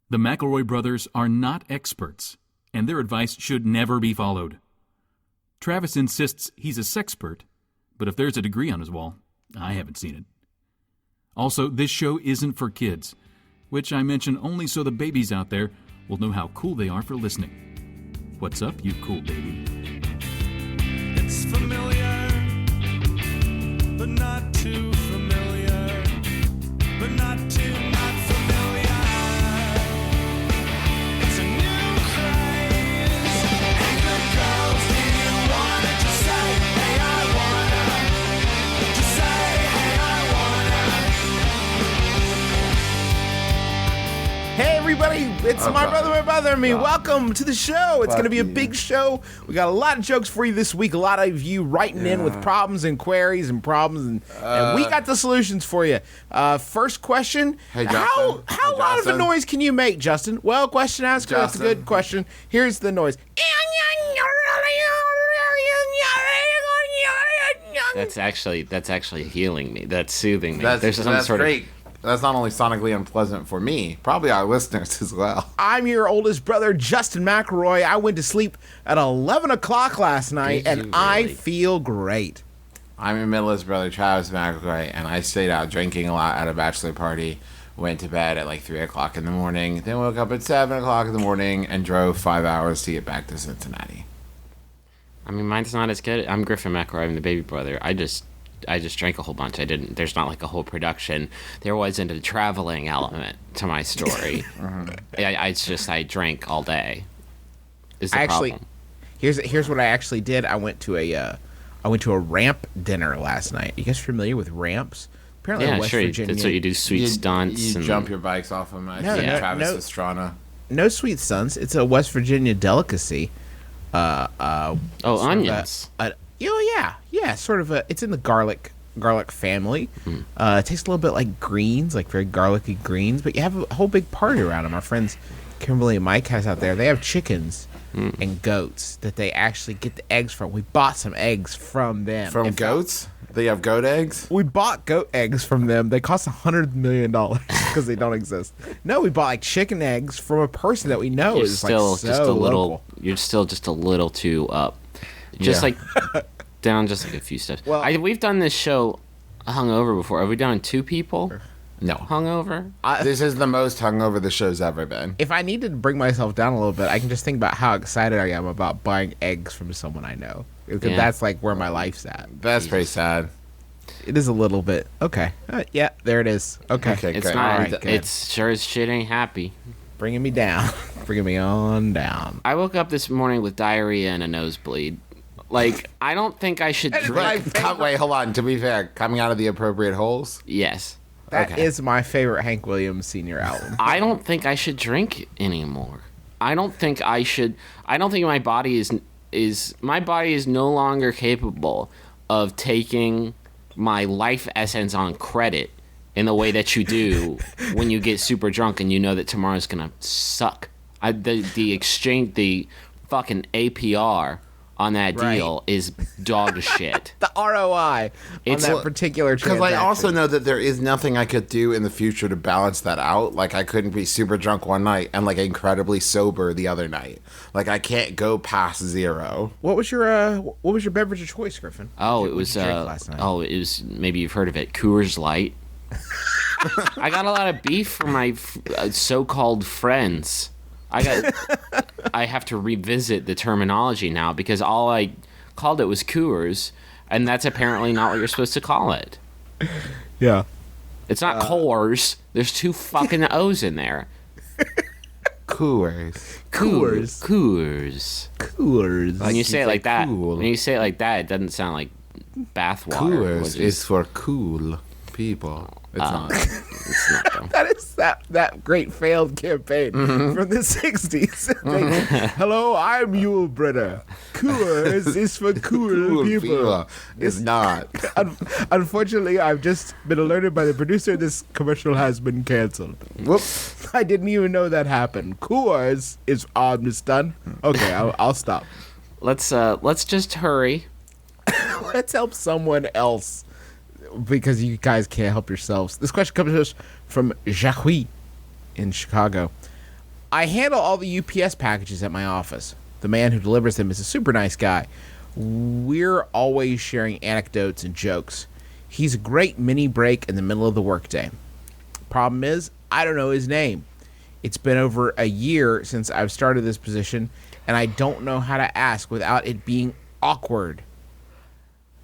The McElroy brothers are not experts, and their advice should never be followed. Travis insists he's a sexpert, but if there's a degree on his wall, I haven't seen it. Also, this show isn't for kids, which I mention only so the babies out there will know how cool they are for listening. What's up, you cool baby? It's familiar, but not too familiar, but not too not familiar. It's a new craze. Hey, good girls, do you wanna just say, hey, I wanna? Just say, hey, I wanna. Hey everybody, it's my brother and me. Welcome to the show. It's going to be a big show. We got a lot of jokes for you this week. A lot of you writing in with problems and queries and problems, and we got the solutions for you. First question, Hey, how Justin. loud of a noise can you make, Justin? Well, question asker, that's a good question. Here's the noise. That's actually healing me. That's soothing me. That's great. That's not only sonically unpleasant for me, probably our listeners as well. I'm your oldest brother, Justin McElroy. I went to sleep at 11 o'clock last night, and I feel great. I'm your middleest brother, Travis McElroy, and I stayed out drinking a lot at a bachelor party, went to bed at like 3 o'clock in the morning, then woke up at 7 o'clock in the morning and drove 5 hours to get back to Cincinnati. I mean, mine's not as good. I'm Griffin McElroy. I'm the baby brother. I just drank a whole bunch. There's not like a whole production. There wasn't a traveling element to my story. I drank all day. Is the problem. Here's what I actually did. I went to a ramp dinner last night. You guys familiar with ramps? Apparently in West Virginia. That's what you do, sweet stunts. You jump your bikes off them. Travis Pastrana. No sweet stunts. It's a West Virginia delicacy. Onions. Sort of it's in the garlic family. It tastes a little bit like greens, like very garlicky greens, but you have a whole big party around them. Our friends Kimberly and Mike has out there. They have chickens and goats that they actually get the eggs from. We bought some eggs from them. From goats? They have goat eggs? We bought goat eggs from them. They cost $100 million because they don't exist. No, we bought like chicken eggs from a person that we know is like just a little. You're still just a little too up. Just like down just like a few steps. Well, we've done this show hungover before. Have we done two people? No. Hungover? This is the most hungover the show's ever been. If I needed to bring myself down a little bit, I can just think about how excited I am about buying eggs from someone I know. Because that's like where my life's at. That's pretty sad. It is a little bit. Okay. Yeah, there it is. Okay. It's great. not. Right, it's sure as shit ain't happy. Bringing me down. Bringing me on down. I woke up this morning with diarrhea and a nosebleed. Like, I don't think I should drink. Wait, hold on. To be fair, coming out of the appropriate holes? Yes. That is my favorite Hank Williams Sr. album. I don't think I should drink anymore. I don't think my body is no longer capable of taking my life essence on credit in the way that you do when you get super drunk and you know that tomorrow's gonna suck. The fucking APR on that deal is dog shit. The ROI on that particular transaction. Because I also know that there is nothing I could do in the future to balance that out. Like, I couldn't be super drunk one night and, like, incredibly sober the other night. Like, I can't go past 0. What was your beverage of choice, Griffin? It was maybe you've heard of it, Coors Light. I got a lot of beef from my so-called friends. I have to revisit the terminology now because all I called it was Coors, and that's apparently not what you're supposed to call it. Yeah. It's not Coors. There's 2 fucking O's in there. Coors. When you say it like that, it doesn't sound like bathwater. Coors is for cool people. It's not. It's not though. That is that great failed campaign from the 60s. Hello, I'm Yul Brynner. Coors is for cool people. It's not. Unfortunately, I've just been alerted by the producer this commercial has been canceled. Whoops. I didn't even know that happened. Coors is almost done. Okay, I'll stop. Let's just hurry. Let's help someone else. Because you guys can't help yourselves. This question comes to us from Jacques in Chicago. I handle all the UPS packages at my office. The man who delivers them is a super nice guy. We're always sharing anecdotes and jokes. He's a great mini break in the middle of the workday. Problem is, I don't know his name. It's been over a year since I've started this position, and I don't know how to ask without it being awkward.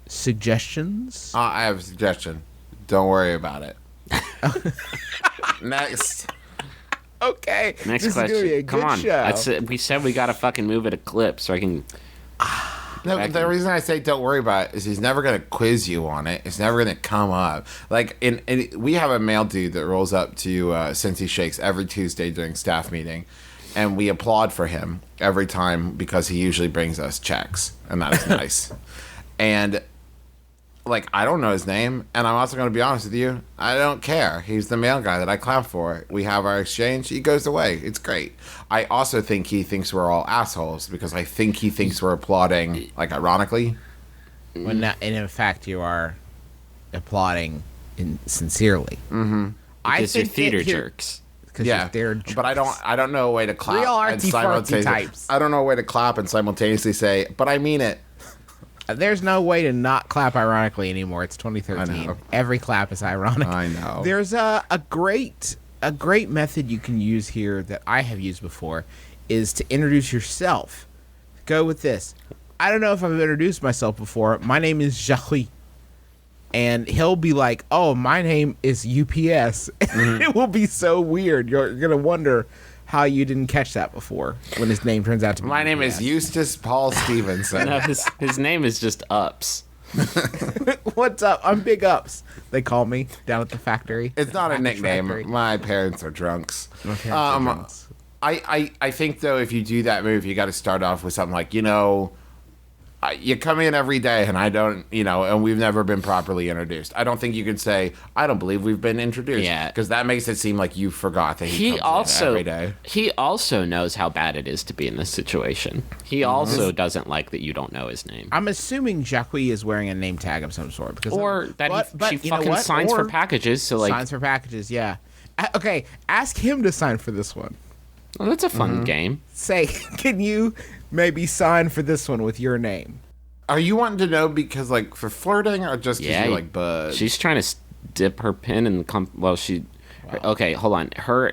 Suggestions? I have a suggestion. Don't worry about it. Next. Okay. Next this question. is gonna be a Come good on. show. We said we gotta fucking move it a clip so I can. No, the reason I say don't worry about it is he's never going to quiz you on it. It's never going to come up. Like, we have a male dude that rolls up to Cincy Shakes every Tuesday during staff meeting, and we applaud for him every time because he usually brings us checks, and that is nice. And, like, I don't know his name, and I'm also going to be honest with you, I don't care. He's the male guy that I clap for. We have our exchange. He goes away. It's great. I also think he thinks we're all assholes because I think he thinks we're applauding, like, ironically. When not, and in fact, you are applauding sincerely. Mm-hmm. Because you're theater jerks. Because Yeah, you're theater jerks. but I don't know a way to clap. Real and artsy-fartsy simultaneously- types. I don't know a way to clap and simultaneously say, but I mean it. There's no way to not clap ironically anymore. It's 2013. I know. Every clap is ironic. I know. There's a great method you can use here that I have used before is to introduce yourself. Go with this. I don't know if I've introduced myself before. My name is Shhhhhh. And he'll be like, oh, my name is UPS. It will be so weird. You're going to wonder how you didn't catch that before when his name turns out to be My name is UPS. Eustace Paul Stevenson. No, his name is just Ups. What's up? I'm Big Ups. They call me down at the factory. It's not a Package nickname. factory. My parents are drunks. My parents are drunks. I think, though, if you do that move, you got to start off with something like, you come in every day and I don't, and we've never been properly introduced. I don't think you could say, I don't believe we've been introduced. Yeah. Because that makes it seem like you forgot that He comes in also every day. he also knows how bad it is to be in this situation. He also doesn't like that you don't know his name. I'm assuming Jacques is wearing a name tag of some sort. Because Or that she you know fucking what? signs for Or packages. So like, signs for packages, yeah. Okay, ask him to sign for this one. well, that's a fun game. Say, can you maybe sign for this one with your name? Are you wanting to know because, like, for flirting or just because Yeah, you're like, bud? She's trying to dip her pen in the okay, hold on.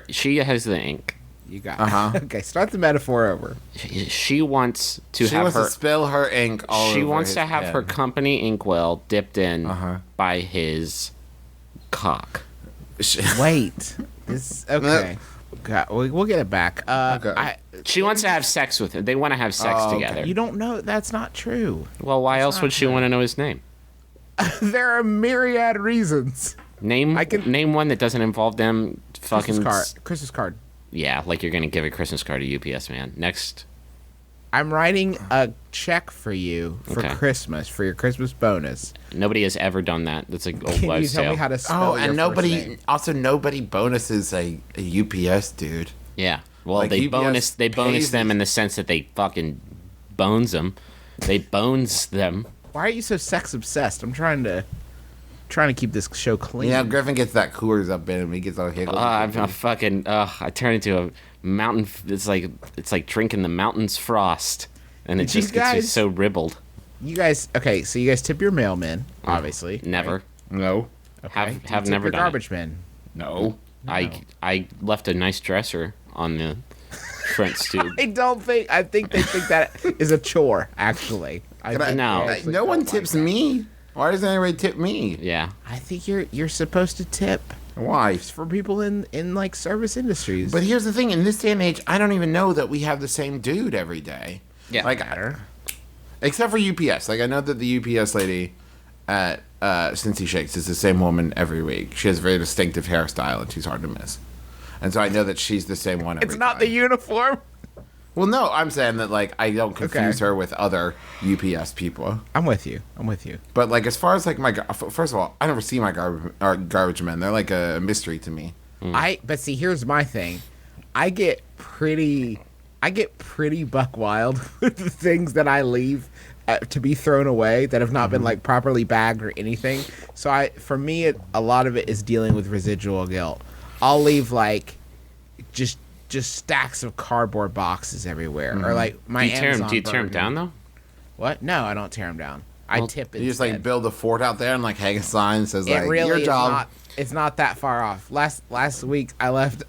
She has the ink. You got Uh-huh. Okay, start the metaphor over. She wants to She have wants her. to spill her ink all She over wants his to have her head. company inkwell dipped in Uh-huh. by his cock. Wait. This okay. God, we'll get it back. Okay. She wants to have sex with him. They want to have sex Oh, okay. together. You don't know. That's not true. Well, why else would she want to know his name? There are myriad reasons. Name I can- name one that doesn't involve them fucking. Christmas card. Yeah, like you're gonna give a Christmas card to UPS man. Next, I'm writing a check for you for Okay. Christmas for your Christmas bonus. nobody has ever done that. That's a old Can you wives' tell tale. me how to spell Oh, your and first name? nobody bonuses a UPS dude. Yeah. Well, Like they UPS bonus pays them these- in the sense that they fucking bones them. They bones them. Why are you so sex obsessed? I'm trying to keep this show clean. Yeah, Griffin gets that Coors up in him. He gets all hiccups. I'm fucking. I turn into a mountain. It's like drinking the mountain's frost, and it Did you just gets guys- so ribbled. You guys, okay? So you guys tip your mailmen, obviously. Never. No. Okay. Have Do you tip never your done it. garbage men. No. I left a nice dresser on the front stoop. I think they think that is a chore. Actually, No. actually No one don't like tips that. me. Why doesn't anybody tip me? Yeah. I think you're supposed to tip Why? for people in like service industries. But here's the thing: in this day and age, I don't even know that we have the same dude every day. Yeah. Like, except for UPS. Like, I know that the UPS lady at Cincy Shakes is the same woman every week. She has a very distinctive hairstyle, and she's hard to miss. And so I know that she's the same one every it's not the time. uniform. Well, no, I'm saying that, like, I don't confuse her with other UPS people. I'm with you. But, like, as far as, like, first of all, I never see my garbage men. They're, like, a mystery to me. But see, here's my thing. I get pretty buck wild with the things that I leave to be thrown away that have not been like properly bagged or anything. So for me, a lot of it is dealing with residual guilt. I'll leave like just just stacks of cardboard boxes everywhere, or like my Do you tear Amazon them burger. down though? What? No, I don't tear them down. I tip it. You just like build a fort out there and like hang a sign that says It like really your is job. not. It's not that far off. Last week I left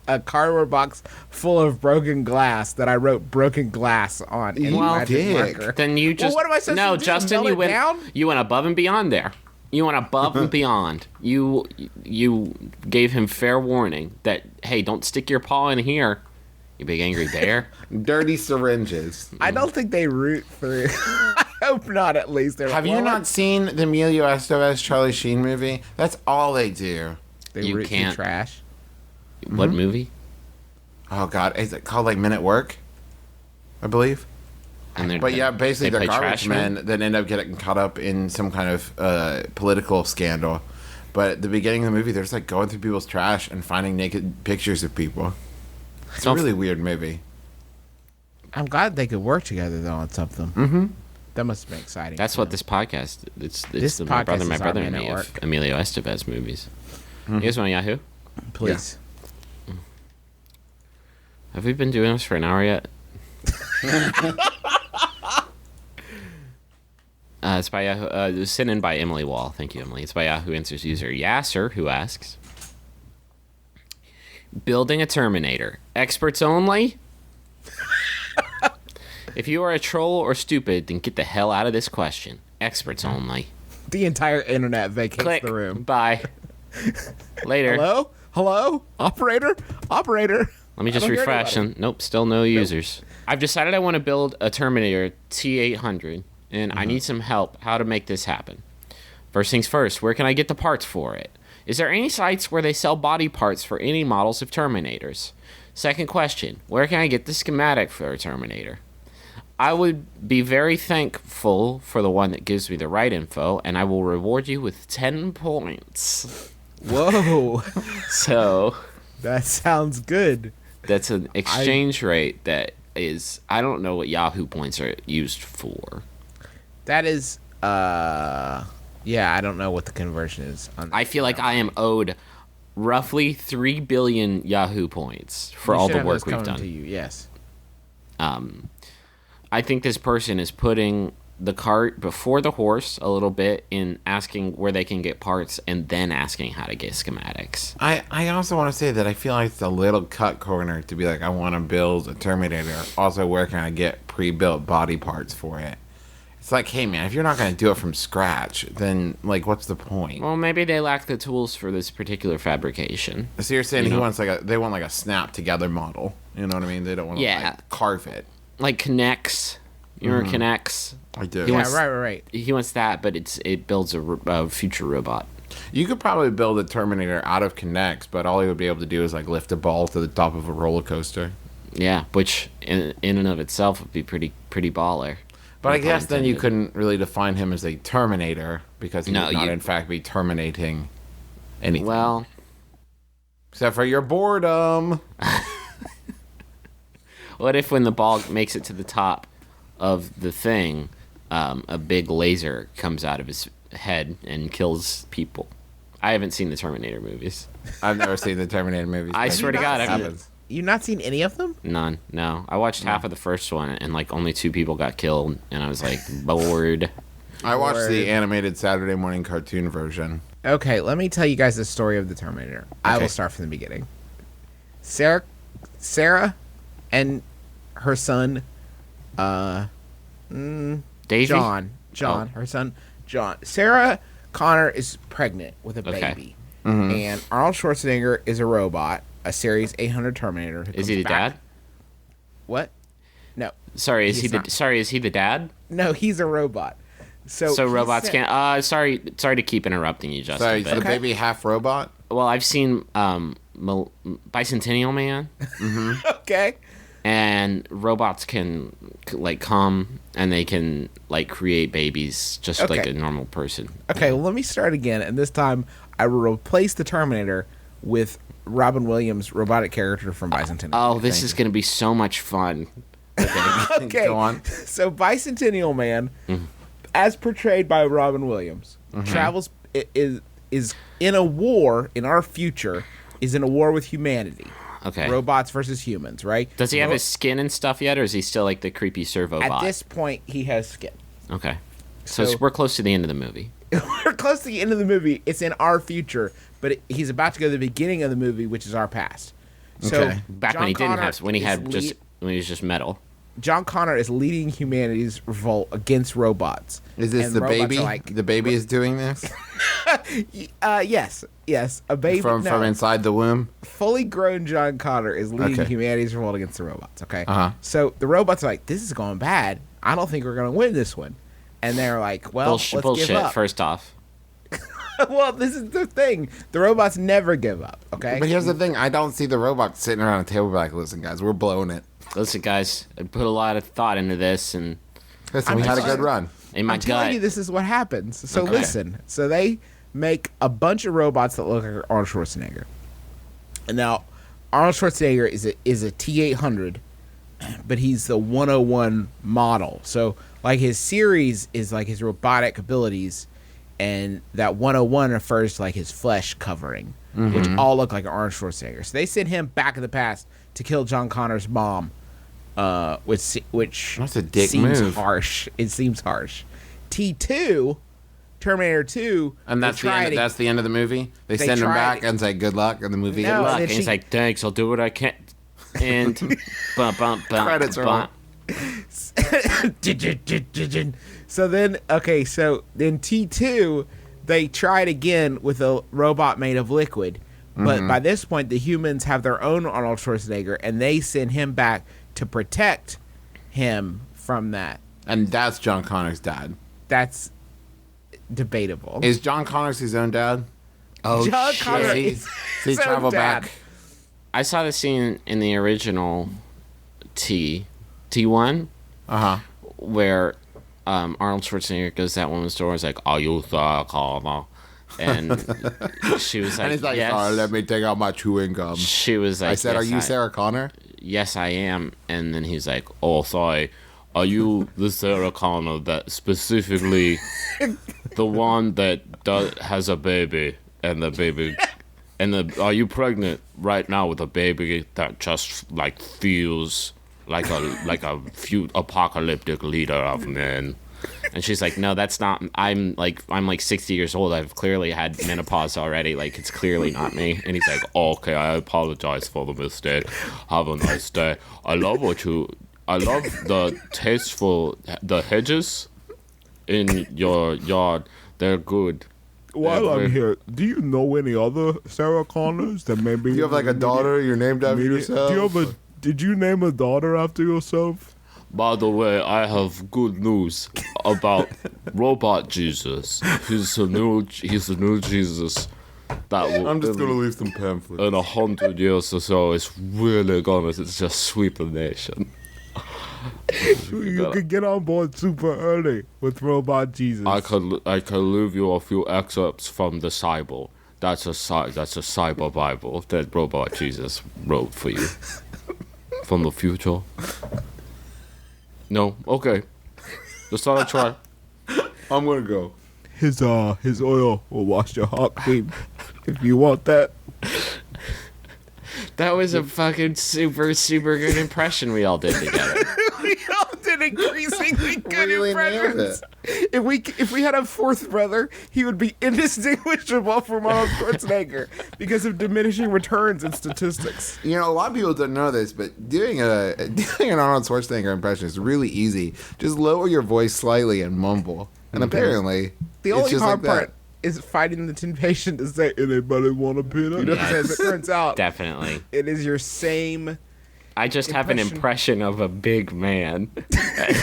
a cardboard box full of broken glass that I wrote "broken glass" on in Well, magic dick. marker. Then you just what am I supposed no, to do? Justin. Melt it down? You went above and beyond there. You went above and beyond. You gave him fair warning that hey, don't stick your paw in here, you big angry bear. Dirty syringes. I don't think they root for. I hope not. At least they're. Have you not seen the Emilio Estevez Charlie Sheen movie? That's all they do. They You root can't. through trash. What movie? Oh God, is it called like Men at Work? I believe. And they're, But yeah, basically they they're play garbage trash men that end up getting caught up in some kind of political scandal. But at the beginning of the movie, they're just like going through people's trash and finding naked pictures of people. It's a really weird movie. I'm glad they could work together though on something. Mm-hmm. That must have been exciting. That's what this podcast. It's This the my podcast is our brother, and Man me at of Work. Emilio Estevez movies. You guys want Yahoo? Please. Have we been doing this for an hour yet? It's by Yahoo. It was sent in by Emily Wall. Thank you, Emily. It's by Yahoo Answers user Yasser, who asks, "Building a Terminator. Experts only? If you are a troll or stupid, then get the hell out of this question. Experts only." The entire internet vacates Click. the room. Bye. Later. Hello? Hello? Operator? Operator? Let me just I don't hear refresh. anybody. And nope, still no users. I've decided I want to build a Terminator T800, and I need some help how to make this happen. First things first, where can I get the parts for it? Is there any sites where they sell body parts for any models of Terminators? Second question, where can I get the schematic for a Terminator? I would be very thankful for the one that gives me the right info, and I will reward you with 10 points. Whoa. So That sounds good. that's an exchange rate that is, I don't know what Yahoo points are used for. That is, yeah, I don't know what the conversion is. On I feel like I am owed roughly 3 billion Yahoo points for You all should the have work those we've coming done. To you, yes. I think this person is putting the cart before the horse a little bit in asking where they can get parts and then asking how to get schematics. I also want to say that I feel like it's a little cut corner to be like, I want to build a Terminator. Also, where can I get pre-built body parts for it? It's like, hey man, if you're not going to do it from scratch, then like, what's the point? Well, maybe they lack the tools for this particular fabrication. So you're saying you he know- wants they want like a snap together model. You know what I mean? They don't want to Yeah. like carve it. Like Connects. You remember Connects? I do. He Yeah, wants- right. He wants that, but it builds a future robot. You could probably build a Terminator out of Connects, but all he would be able to do is like lift a ball to the top of a roller coaster. Yeah, which in and of itself would be pretty baller. But I No guess pun then you intended. couldn't really define him as a Terminator because he No, would not you- in fact be terminating anything. Well, Except for your boredom. what if when the ball makes it to the top of the thing, a big laser comes out of his head and kills people? I haven't seen the Terminator movies. I've never seen the Terminator movies. I but swear to it God, I've happens. You've not seen any of them? None. No. I watched half of the first one, and like only 2 people got killed, and I was like bored. I watched the Word. animated Saturday morning cartoon version. Okay, let me tell you guys the story of the Terminator. I Okay. will start from the beginning. Sarah and her son, Davey? John, Oh. her son, John. Sarah Connor is pregnant with a Okay. baby, and Arnold Schwarzenegger is a robot, a Series 800 Terminator. Who Is comes he the back- dad? What? No, Sorry, is He's he not. is he the dad? no, he's a robot. So So he robots sent- can't. Sorry to keep interrupting you, Justin. Sorry, but, the baby half robot? well, I've seen Bicentennial Man, Okay. and robots can like come and they can like create babies just like Okay. a normal person. Okay, well, let me start again, and this time I will replace the Terminator with Robin Williams' robotic character from Bicentennial. Oh, this is gonna be so much fun. Okay, Go on. so Bicentennial Man, as portrayed by Robin Williams, travels is in a war in our future. Is in a war with humanity. Okay. Robots versus humans, right? Does he have his skin and stuff yet, or is he still like the creepy servo At bot? this point, he has skin. Okay. So, So- we're close to the end of the movie. We're close to the end of the movie. It's in our future, but he's about to go to the beginning of the movie, which is our past. So Okay. Back John when he didn't Connor have, when he is had just, when he was just metal. John Connor is leading humanity's revolt against robots. Is this And the robots baby? are like- The baby is doing this yes, a baby from no, inside the womb. fully grown John Connor is leading Okay. humanity's revolt against the robots. Okay, Uh-huh. so the robots are like, "This is going bad. I don't think we're going to win this one," and they're like, "Well, let's give Bullshit. up." First off, Well, this is the thing: the robots never give up. Okay, But here's the thing: I don't see the robot sitting around a table like, "Listen, guys, we're blowing it. listen, guys, I put a lot of thought into this, and Listen, we had a good run." in my I'm telling gut, you, this is what happens. So Okay. listen. So they make a bunch of robots that look like Arnold Schwarzenegger. And now, Arnold Schwarzenegger is a T-800, but he's the 101 model. So like his series is like his robotic abilities, and that 101 refers to like his flesh covering, which all look like Arnold Schwarzenegger. So they send him back in the past to kill John Connor's mom. Which That's a dick seems move. harsh. It seems harsh. T2, Terminator 2, And that's they the try end. to- That's the end of the movie. They They send him tried back it. and say good luck, and the movie. No, ends. luck, then and he's she- like, "Thanks, I'll do what I can." And bump, bump, bump, Credits roll. bump. So then, okay, so then T2, they tried again with a robot made of liquid. But by this point, the humans have their own Arnold Schwarzenegger, and they send him back to protect him from that. And that's John Connor's dad. That's debatable. Is John Connor's his own dad? Oh John shit! Connor See, is see, his own travel dad. back. I saw the scene in the original T1 Uh huh. where Arnold Schwarzenegger goes to that woman's door and is like, "Are you Sarah Connor?" And she was like, And he's like, "Yes." "Sorry, let me take out my chewing gum." She was like, I said, "Are "Yes, you Sarah Connor?" Yes, I am." And then he's like, "Oh, sorry. Are you the Sarah Connor that specifically the one that has a baby and the baby are you pregnant right now with a baby that just like feels like a few apocalyptic leader of men?" And she's like, "No, that's not. I'm like 60 years old. I've clearly had menopause already. Like, it's clearly not me." And he's like, "Oh, okay, I apologize for the mistake. Have a nice day. I love the the hedges in your yard. They're good." While Yeah, I'm here, do you know any other Sarah Connors that maybe Do you have like a daughter you're named after yourself? Did you name a daughter after yourself? By the way, I have good news about Robot Jesus. He's a new Jesus that will, I'm just gonna leave some pamphlets. in 100 years or so, it's really gonna just sweep the nation. You could get on board super early with Robot Jesus. I could leave you a few excerpts from the Cyble. That's a Cyber Bible that Robot Jesus wrote for you from the future. No, okay. Just thought I'd try. I'm gonna go. His oil will wash your heart clean. If you want that. That was a fucking super good impression we all did together. We all did increasingly good Really nailed impressions. If we had a fourth brother, he would be indistinguishable from Arnold Schwarzenegger because of diminishing returns and statistics. You know, a lot of people don't know this, but doing an Arnold Schwarzenegger impression is really easy. Just lower your voice slightly and mumble. And apparently, The it's only just hard like that. part is fighting the temptation to say, Anybody want a peanut? as it turns out, Definitely. it is your same. I just have an impression of a big man.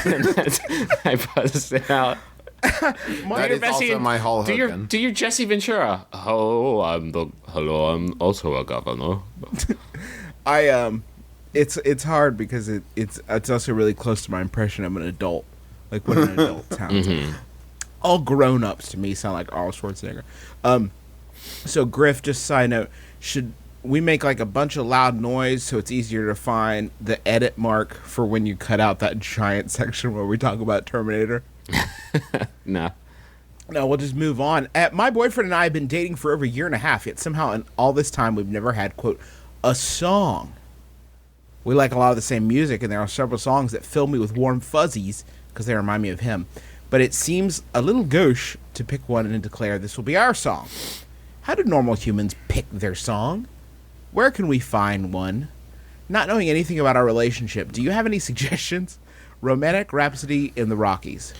And that's, I bust it out. That is also my Hulk Do your Hogan. do your Jesse Ventura. Oh, I'm also a governor. It's hard because it's also really close to my impression of an adult, like what an adult sounds like. All grown ups to me sound like Arnold Schwarzenegger. So Griff, just side note, should we make like a bunch of loud noise so it's easier to find the edit mark for when you cut out that giant section where we talk about Terminator? No. No, we'll just move on. My boyfriend and I have been dating for over a year and a half, yet somehow in all this time we've never had, quote, a song. We like a lot of the same music, and there are several songs that fill me with warm fuzzies because they remind me of him. But it seems a little gauche to pick one and declare this will be our song. How do normal humans pick their song? Where can we find one? Not knowing anything about our relationship, do you have any suggestions? Romantic Rhapsody in the Rockies.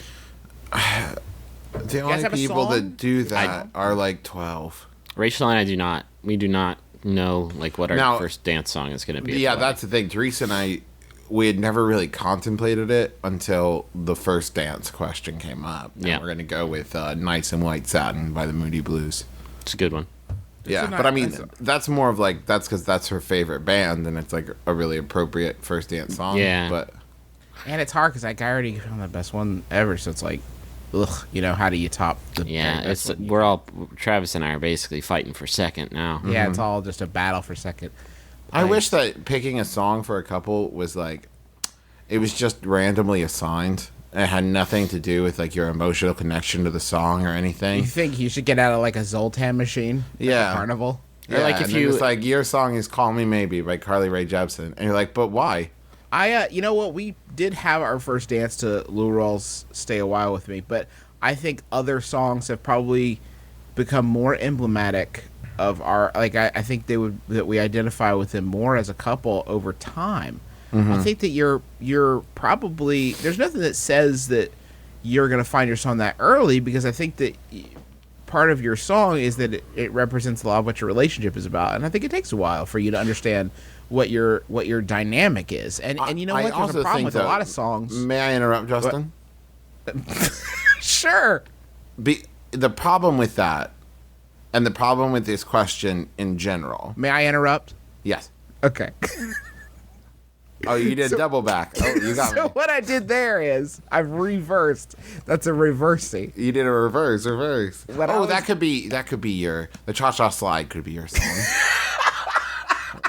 The only have a people song? that do that are like 12. Rachel and I do not. We do not know like what our Now- first dance song is going to be. Yeah, that's the thing. Teresa and I, we had never really contemplated it until the first dance question came up. And Yeah. we're going to go with Nights in White Satin by the Moody Blues. It's a good one. Yeah, a but I mean, nice- that's more of like, that's because that's her favorite band, and it's like a really appropriate first dance song. Yeah. But And it's hard because I already found the best one ever, so it's like, ugh, how do you top the Yeah, very it's best one? we're all Travis and I are basically fighting for second now. Yeah, it's all just a battle for second. I wish that picking a song for a couple was like, it was just randomly assigned. It had nothing to do with like your emotional connection to the song or anything. You think you should get out of like a Zoltan machine? Like Yeah. a carnival? Or, like, and if then you- it's like, your song is "Call Me Maybe" by Carly Rae Jepsen, and you're like, but why? You know what? We did have our first dance to Lou Rawls' "Stay a While with Me," but I think other songs have probably become more emblematic of our. Like, I think that we identify with them more as a couple over time. I think that you're probably there's nothing that says that you're gonna find your song that early, because I think that part of your song is that it represents a lot of what your relationship is about, and I think it takes a while for you to understand what your dynamic is. And you know I what? There's also a problem think with a that- lot of songs. May I interrupt, Justin? Sure. The problem with that, and the problem with this question in general. May I interrupt? Yes. Okay. Oh, you did double back. Oh, you got So me. what I did there is I've reversed. That's a reversing. You did a reverse. What I Oh, was- that could be the cha-cha slide could be your song.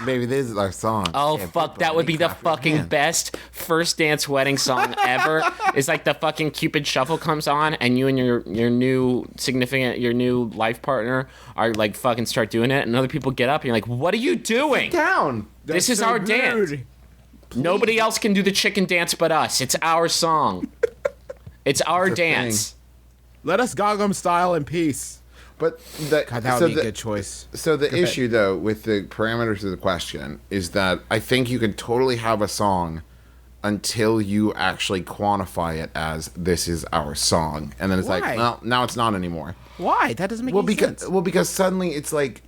Maybe this is our song. Oh Yeah, fuck, people, that would be the clap your fucking hands. best first dance wedding song ever. It's like the fucking Cupid Shuffle comes on, and you and your new your new life partner are like fucking start doing it, and other people get up, and you're like, what are you doing? Down. This is our dance. Nobody else can do the chicken dance but us. It's our song. It's our It's a dance. Let us Gangnam Style in peace. But the, God, that would be a good choice. So the issue, though, with the parameters of the question is that I think you can totally have a song until you actually quantify it as this is our song, and then it's Why? like, well, now it's not anymore. Why? That doesn't make Well, any because sense. because suddenly it's like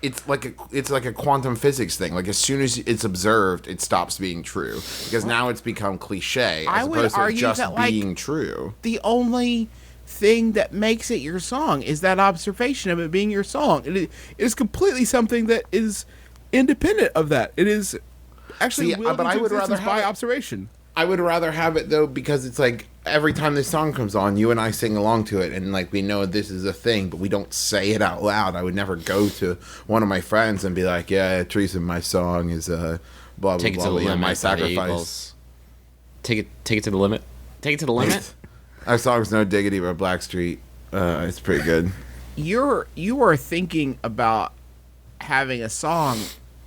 a quantum physics thing. Like as soon as it's observed, it stops being true because now it's become cliche I as would opposed to argue just that, like, being true. The only thing that makes it your song is that observation of it being your song. It is completely something that is independent of that. It is actually See, willed but I into would rather existence by have it- observation. I would rather have it though because it's like every time this song comes on, you and I sing along to it, and like we know this is a thing, but we don't say it out loud. I would never go to one of my friends and be like, "Yeah, Teresa, my song is blah blah Take it blah, to the you know, limit. my by the sacrifice." Eagles. Take it to the limit. Take it to the limit. Our song's "No Diggity" by Blackstreet. It's pretty good. You are thinking about having a song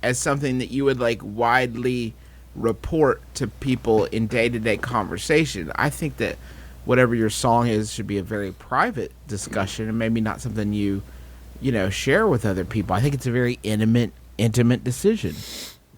as something that you would like widely report to people in day-to-day conversation. I think that whatever your song is should be a very private discussion and maybe not something you share with other people. I think it's a very intimate decision.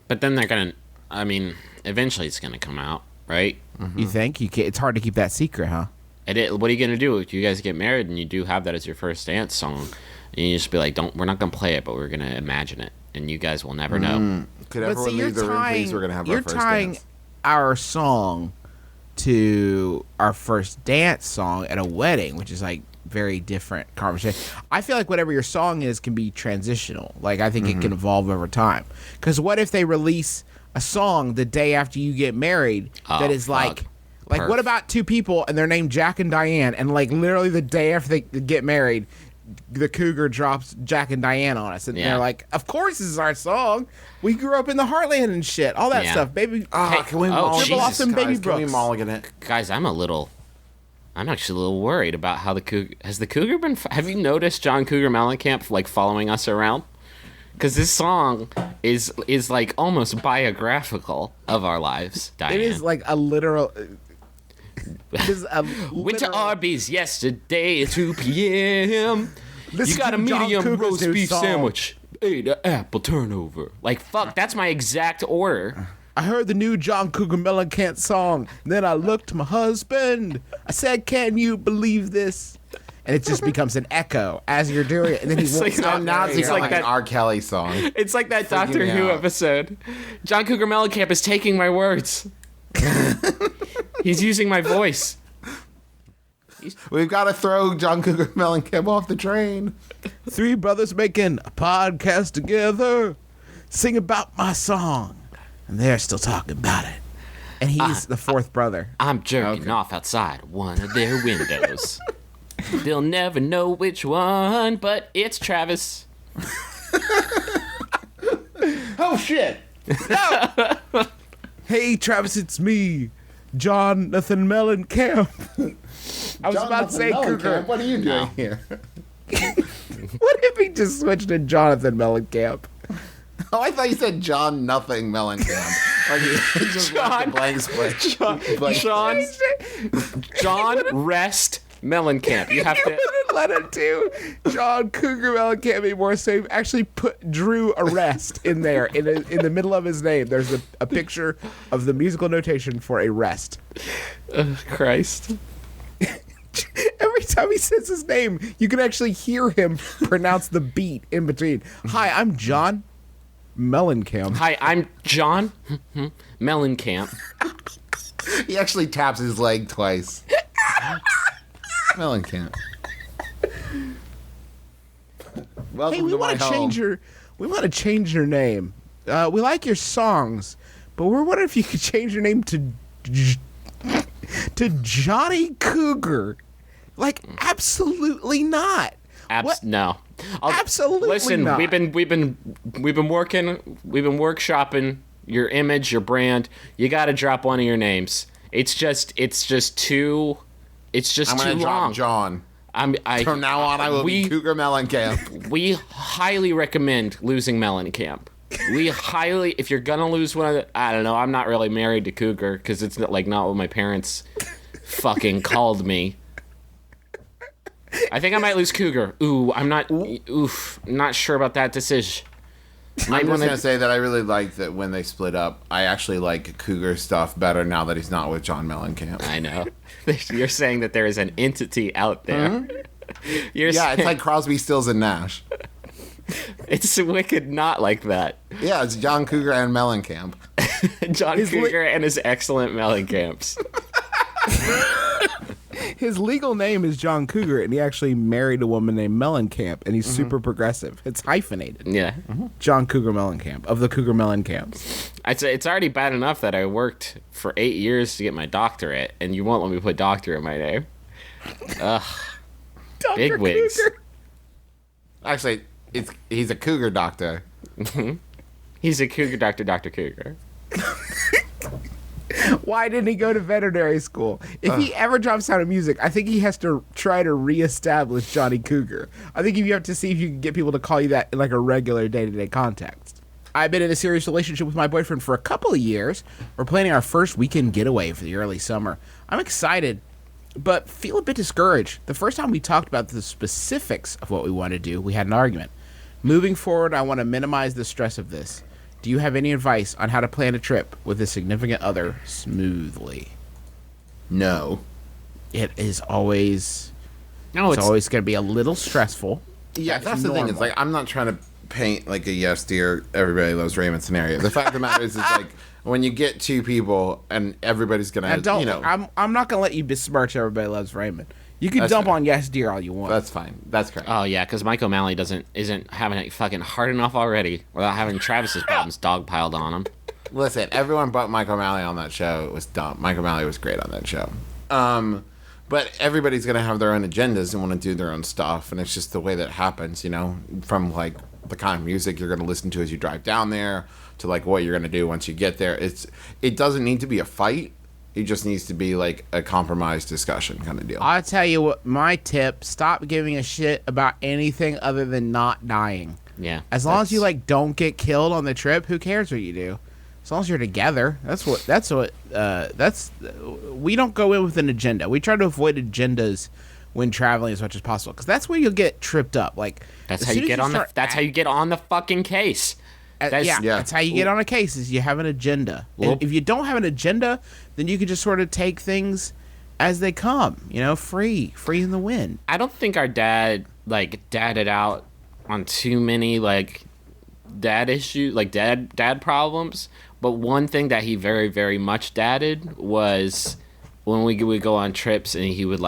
But then they're gonna. I mean, eventually it's gonna come out, right? You think it's hard to keep that secret, huh? What are you gonna do if you guys get married and you do have that as your first dance song? And you just be like, we're not gonna play it, but we're gonna imagine it, and you guys will never know. Could But everyone see, you're leave the room, please? tying, We're gonna have you're our first tying dance. our song to our first dance song at a wedding, which is like very different conversation. I feel like whatever your song is can be transitional. Like I think it can evolve over time. Because what if they release a song the day after you get married that is fuck. like what Perf. about two people and they're named Jack and Diane, and like literally the day after they get married, the cougar drops Jack and Diane on us, and Yeah. they're like, "Of course, this is our song. We grew up in the Heartland and shit, all that Yeah. stuff, baby." Can we Oh, mulligan Jesus. it, Awesome guys? Baby Can we Brooks. mulligan it? Guys, I'm actually a little worried about how the cougar. Has the cougar been? Have you noticed John Cougar Mellencamp like following us around? Because this song is like almost biographical of our lives, Diane. It is like a literal. It is a Went to literal- Arby's yesterday at 2 p.m. You Listen got a to John medium Cougar's roast new beef song. sandwich. Ate an apple turnover. Like, fuck, that's my exact order. I heard the new John Cougar Mellencamp song. Then I looked to my husband. I said, "Can you believe this?" And it just becomes an echo as you're doing it. And then he It's won't like stop. Now it's It's like like an that- R. Kelly song. It's like that Doctor me Who out. episode. John Cougar Mellencamp is taking my words. He's using my voice. We've got to throw John Cougar Mellencamp off the train. Three brothers making a podcast together, sing about my song, and they're still talking about it. And he's the fourth brother. I'm jerking off outside one of their windows. They'll never know which one, but it's Travis. Oh, shit. Hey, Travis, it's me, Jonathan Mellencamp. I was about to say Cougar. What are you doing here? What if he just switched to Jonathan Mellencamp? Oh, I thought you said John Nothing Mellencamp. Like he just left a blank split. John Rest Mellencamp. You have to. Wouldn't let him do John Cougar Mellencamp anymore, so he actually put Drew Arrest in there in the middle of his name. There's a picture of the musical notation for a rest. Christ. Every time he says his name, you can actually hear him pronounce the beat in between. Hi, I'm John Mellencamp. Hi, I'm John Mellencamp. He actually taps his leg twice. Mellencamp. Welcome Hey, we to my want to home. change your name. We like your songs, but we're wondering if you could change your name to Johnny Cougar. Like, absolutely not. What? No. Absolutely Listen, not. we've been workshopping your image, your brand. You got to drop one of your names. It's just too. It's just I'm too going to long. drop John. I From now on, I will be Cougar Mellencamp. We highly recommend losing Mellencamp. We highly, if you're gonna lose one of the, I don't know. I'm not really married to Cougar because it's not what my parents fucking called me. I think I might lose Cougar. Ooh, I'm not. Oof, not sure about that decision. I'm just going to say that I really like that when they split up. I actually like Cougar stuff better now that he's not with John Mellencamp. I know. You're saying that there is an entity out there. You're Yeah, saying it's like Crosby, Stills, and Nash. it's wicked not like that. Yeah, it's John Cougar and Mellencamp. John Cougar and his excellent Mellencamps. His legal name is John Cougar, and he actually married a woman named Mellencamp, and he's super progressive. It's hyphenated. Yeah. John Cougar Mellencamp, of the Cougar Mellencamps. I'd say it's already bad enough that I worked for 8 years to get my doctorate, and you won't let me put doctor in my name. Ugh. Big wigs. Actually, he's a Cougar doctor. He's a cougar doctor, Dr. Cougar. Why didn't he go to veterinary school? If he ever drops out of music, I think he has to try to reestablish Johnny Cougar. I think you have to see if you can get people to call you that in like a regular day-to-day context. I've been in a serious relationship with my boyfriend for a couple of years. We're planning our first weekend getaway for the early summer. I'm excited, but feel a bit discouraged. The first time we talked about the specifics of what we want to do, we had an argument. Moving forward, I want to minimize the stress of this. Do you have any advice on how to plan a trip with a significant other smoothly? No. It is always No, it's always going to be a little stressful. Yeah, that's the thing. It's like, I'm not trying to paint like a yes dear everybody loves Raymond scenario. The fact of the matter is like when you get two people and everybody's gonna And don't, you know, I'm not going to let you besmirch Everybody Loves Raymond. You can That's dump fair. on Yes Dear all you want. that's fine. That's correct. Oh yeah, because Mike O'Malley isn't having it fucking hard enough already without having Travis's problems dogpiled on him. Listen, everyone but Mike O'Malley on that show. It was dumb. Mike O'Malley was great on that show. But everybody's gonna have their own agendas and want to do their own stuff, and it's just the way that happens, you know, from like the kind of music you're gonna listen to as you drive down there to like what you're gonna do once you get there. It doesn't need to be a fight. It just needs to be like a compromise discussion kind of deal. I'll tell you what, my tip, stop giving a shit about anything other than not dying. Yeah. As long as you like don't get killed on the trip, who cares what you do? As long as you're together, that's we don't go in with an agenda. We try to avoid agendas when traveling as much as possible, because that's where you'll get tripped up. Like That's as how soon you as get on start the. That's how you get on the fucking case. yeah, that's how you get on a case, is you have an agenda. And if you don't have an agenda, then you can just sort of take things as they come, free in the wind. I don't think our dad dadded out on too many dad issues, dad problems. But one thing that he very, very much dadded was when we would go on trips and he would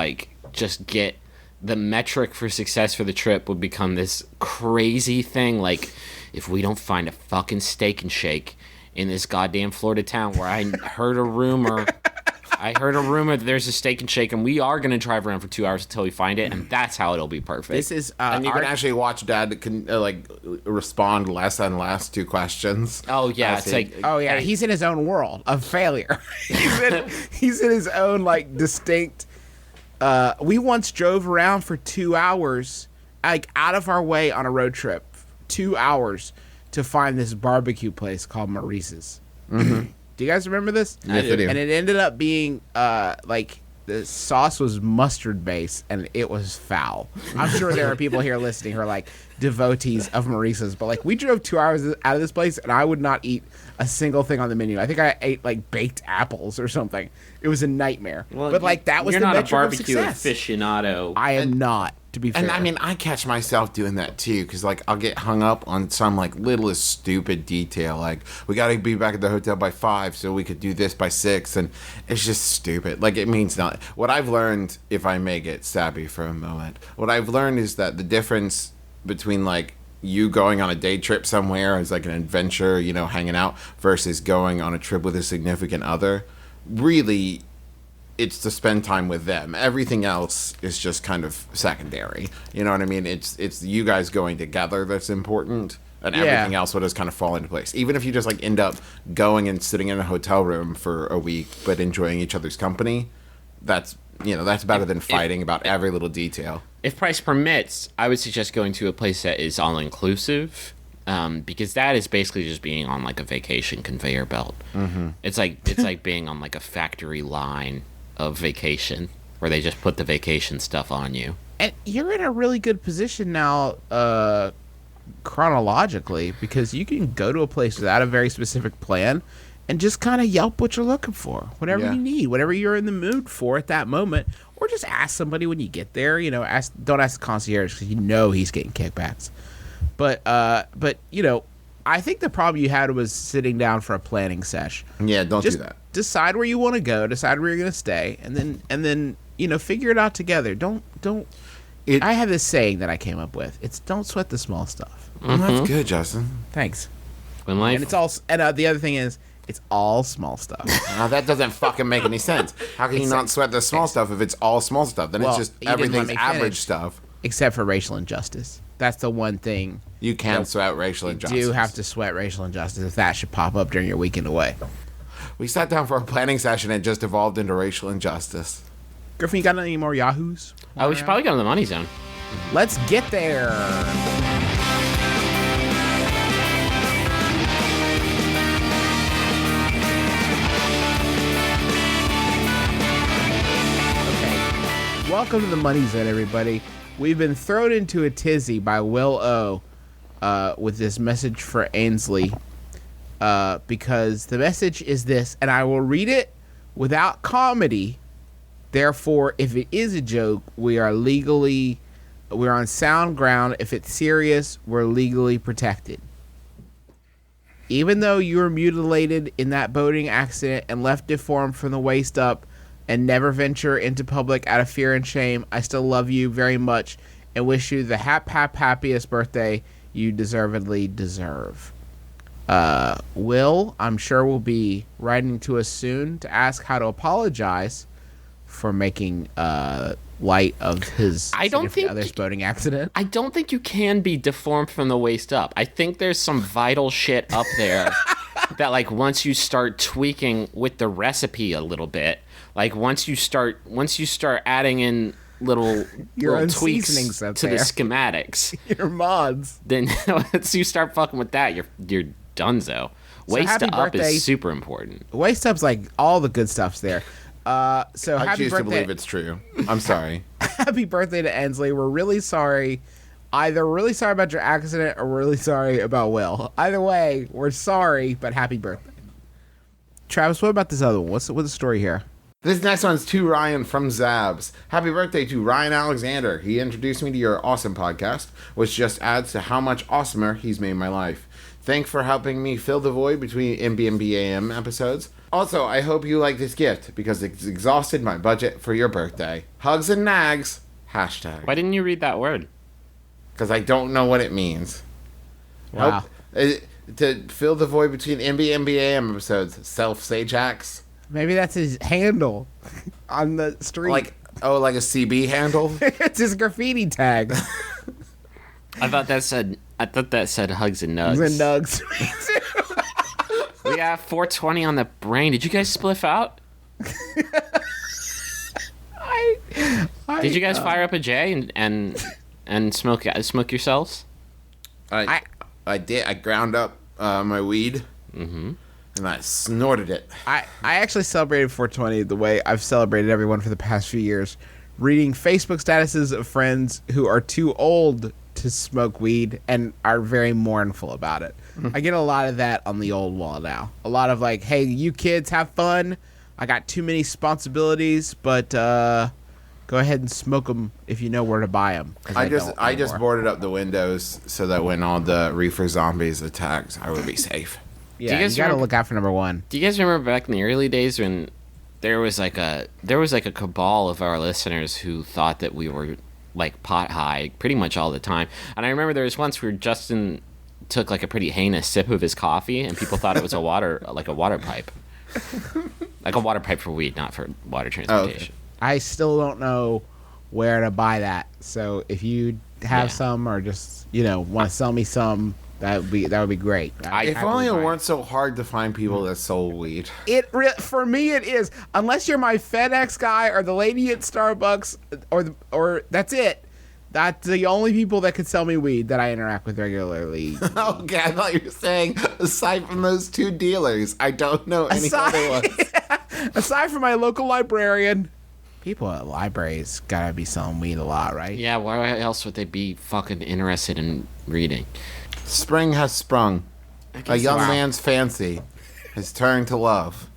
just get the metric for success for the trip would become this crazy thing. Like, if we don't find a fucking Steak and Shake in this goddamn Florida town where I heard a rumor that there's a Steak and Shake, and we are going to drive around for 2 hours until we find it, and that's how it'll be perfect. This is and you can actually watch Dad respond less and less to questions. Oh yeah, it's like, oh yeah, he's in his own world of failure. he's in his own distinct. We once drove around for 2 hours, out of our way on a road trip, 2 hours to find this barbecue place called Maurice's. Mm-hmm. Do you guys remember this? Yes, I do. And it ended up being the sauce was mustard based and it was foul. I'm sure there are people here listening who are devotees of Maurice's, but we drove 2 hours out of this place and I would not eat a single thing on the menu. I think I ate baked apples or something. It was a nightmare. well, but that was you're the not a metric of barbecue success. aficionado. I am not, to be fair. And I mean, I catch myself doing that too, because I'll get hung up on some littlest stupid detail, we got to be back at the hotel by 5 so we could do this by 6, and it's just stupid. It means nothing. What I've learned, if I may get sappy for a moment, what I've learned is that the difference between you going on a day trip somewhere as an adventure, hanging out, versus going on a trip with a significant other, really, it's to spend time with them. Everything else is just kind of secondary. You know what I mean? It's you guys going together that's important, and everything else will just kind of fall into place. Even if you just end up going and sitting in a hotel room for a week but enjoying each other's company, that's better than fighting about every little detail. If price permits, I would suggest going to a place that is all-inclusive, because that is basically just being on a vacation conveyor belt. Mm-hmm. It's like being on a factory line of vacation where they just put the vacation stuff on you. And you're in a really good position now, chronologically, because you can go to a place without a very specific plan and just kind of yelp what you're looking for, whatever you need, whatever you're in the mood for at that moment, or just ask somebody when you get there. Don't ask the concierge, because he's getting kickbacks. But I think the problem you had was sitting down for a planning sesh. Yeah, don't just do that. Decide where you want to go, decide where you're going to stay, and then figure it out together. Don't. I have this saying that I came up with. It's don't sweat the small stuff. Well, that's good, Justin. Thanks. When life, And it's all. And the other thing is, it's all small stuff. Now, that doesn't fucking make any sense. How can you not sweat the small stuff if it's all small stuff? Then it's just you didn't let everything's me average finish. stuff. Except for racial injustice. That's the one thing. You can sweat racial injustice. You do have to sweat racial injustice if that should pop up during your weekend away. We sat down for a planning session and it just evolved into racial injustice. Griffin, you got any more Yahoos? we should probably go to the money zone. Let's get there. Okay. Welcome to the Money Zone, everybody. We've been thrown into a tizzy by Will O with this message for Ainsley. Because the message is this, and I will read it without comedy. Therefore, if it is a joke, we're on sound ground. If it's serious, we're legally protected. Even though you were mutilated in that boating accident and left deformed from the waist up and never venture into public out of fear and shame, I still love you very much and wish you the happiest birthday you deservedly deserve. Will, I'm sure, will be writing to us soon to ask how to apologize for making light of his significant other's boating accident. I don't think you can be deformed from the waist up. I think there's some vital shit up there that once you start tweaking with the recipe a little bit, once you start adding in Your little own tweaks seasonings to up the there. schematics, Your mods. then once you start fucking with that, you're donezo. Waist happy up birthday. is super important. Waist up's like all the good stuff's there. So I happy choose birthday. to believe it's true. I'm sorry. Happy birthday to Ensley. We're really sorry. Either really sorry about your accident or really sorry about Will. Either way, we're sorry, but happy birthday. Travis, what about this other one? What's the story here? This next one's to Ryan from Zabs. Happy birthday to Ryan Alexander. He introduced me to your awesome podcast, which just adds to how much awesomer he's made my life. Thanks for helping me fill the void between MBMBaM episodes. Also, I hope you like this gift because it's exhausted my budget for your birthday. Hugs and nags. Hashtag. Why didn't you read that word? Because I don't know what it means. Wow. To fill the void between MBMBaM episodes. Self-Sajax. Maybe that's his handle on the street. Like a CB handle? It's his graffiti tag. I thought that said hugs and nugs. And nugs. Me too. We got 420 on the brain. Did you guys spliff out? Did you guys fire up a J and smoke yourselves? I did. I ground up my weed. Mm-hmm. And I snorted it. I actually celebrated 420 the way I've celebrated everyone for the past few years. Reading Facebook statuses of friends who are too old to smoke weed and are very mournful about it. I get a lot of that on the old wall now. A lot of like, hey, you kids have fun. I got too many responsibilities, but go ahead and smoke them if you know where to buy them. I just boarded up the windows so that when all the reefer zombies attacked, I would be safe. Yeah, Do you you, guys gotta remember- look out for number one. Do you guys remember back in the early days when there was like a cabal of our listeners who thought that we were like pot high pretty much all the time? And I remember there was once where Justin took like a pretty heinous sip of his coffee and people thought it was a water pipe. Like a water pipe for weed, not for water transportation. I still don't know where to buy that. So if you have some or just, want to sell me some, that would be great. If only it weren't so hard to find people that sold weed. For me, it is. Unless you're my FedEx guy or the lady at Starbucks, or that's it. That's the only people that could sell me weed that I interact with regularly. Okay, I thought you were saying, aside from those two dealers, I don't know any other ones. Aside from my local librarian, people at libraries gotta be selling weed a lot, right? Yeah, why else would they be fucking interested in reading? Spring has sprung. A young man's fancy has turned to love.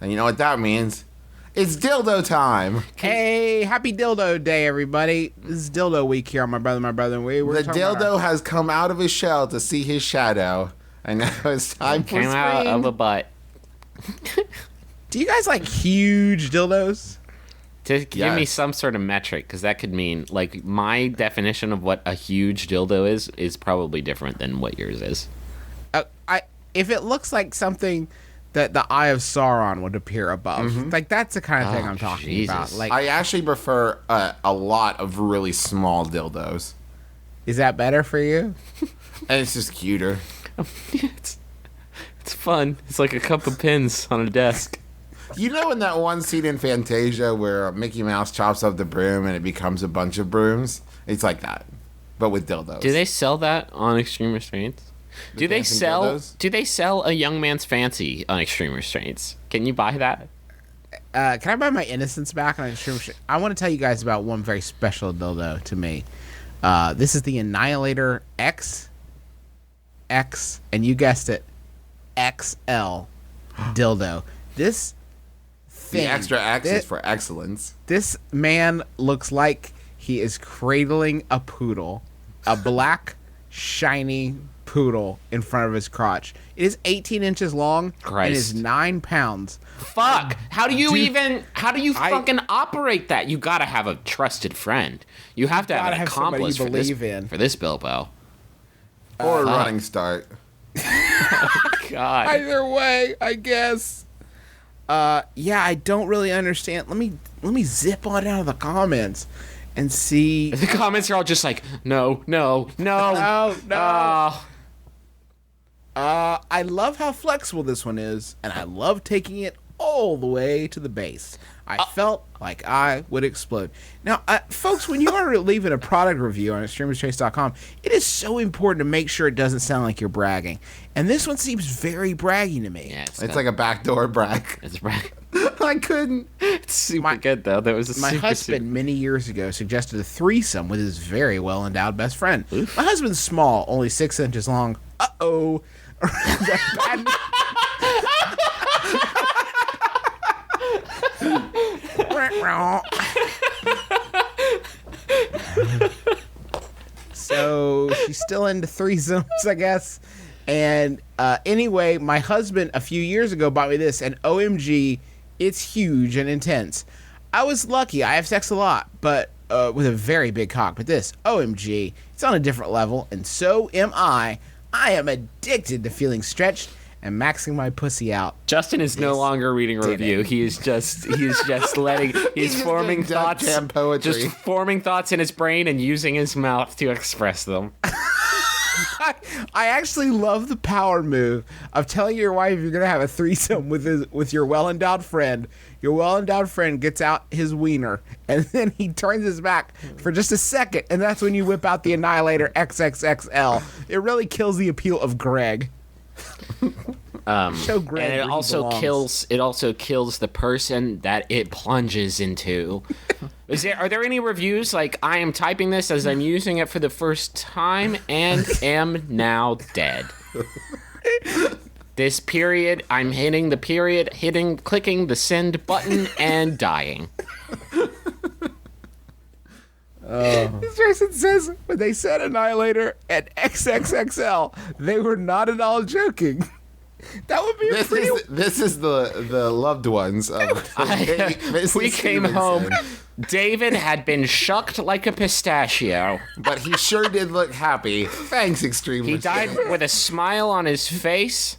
And you know what that means? It's dildo time. Hey, happy dildo day, everybody. This is dildo week here on My Brother, and We. The dildo has come out of his shell to see his shadow. And now it's time for Came out spring. of a butt. Do you guys like huge dildos? To give me Yes. some sort of metric, because that could mean, like, my definition of what a huge dildo is probably different than what yours is. If it looks like something that the Eye of Sauron would appear above, like that's the kind of thing I'm talking about. Jesus. Like, I actually prefer a lot of really small dildos. is that better for you? And it's just cuter. It's fun. It's like a cup of pins on a desk. You know in that one scene in Fantasia where Mickey Mouse chops up the broom and it becomes a bunch of brooms? It's like that, but with dildos. Do they sell that on Extreme Restraints? Do they dancing sell? dildos? Do they sell a young man's fancy on Extreme Restraints? Can you buy that? Can I buy my innocence back on Extreme Restraint? I want to tell you guys about one very special dildo to me. This is the Annihilator X, and you guessed it, XL dildo. This The thing, extra X is for excellence. this man looks like he is cradling a poodle, a black, shiny poodle in front of his crotch. It is 18 inches long and is Christ. 9 pounds. Fuck! How do you fucking operate that? You gotta have a trusted friend. You have to have gotta an have somebody you accomplice for this, believe in. for this Bilbo. Or a running start. God. Either way, I guess. Yeah, I don't really understand. Let me zip on out of the comments and see. The comments are all just like, no. No. Oh. I love how flexible this one is, and I love taking it all the way to the base. I felt like I would explode. Now, folks, when you are leaving a product review on extremerestraints.com, it is so important to make sure it doesn't sound like you're bragging. And this one seems very braggy to me. Yeah, It's like a backdoor brag. it's brag. I couldn't. It's super good though. That was My husband, many years ago, suggested a threesome with his very well-endowed best friend. My husband's small, only 6 inches long. Uh-oh. So she's still into threesomes, I guess. And anyway, my husband a few years ago bought me this, and OMG, it's huge and intense. I was lucky. I have sex a lot, but with a very big cock. But this, OMG, it's on a different level, and so am I. I am addicted to feeling stretched and maxing my pussy out. Justin is no longer reading a review. He is just letting he's forming doing Death thoughts, Cam poetry. just forming thoughts in his brain and using his mouth to express them. I actually love the power move of telling your wife you're gonna have a threesome with your well-endowed friend. Your well-endowed friend gets out his wiener, and then he turns his back for just a second, and that's when you whip out the Annihilator XXXL. It really kills the appeal of Greg. Show Greg And it where he also belongs. kills the person that it plunges into. Are there any reviews like I am typing this as I'm using it for the first time and am now dead? This period, I'm hitting the period, clicking the send button and dying. Jason says when they said Annihilator and XXXL, they were not at all joking. That would be This is the loved ones of We came home. David had been shucked like a pistachio. but he sure did look happy. Thanks, Extreme. He died with a smile on his face.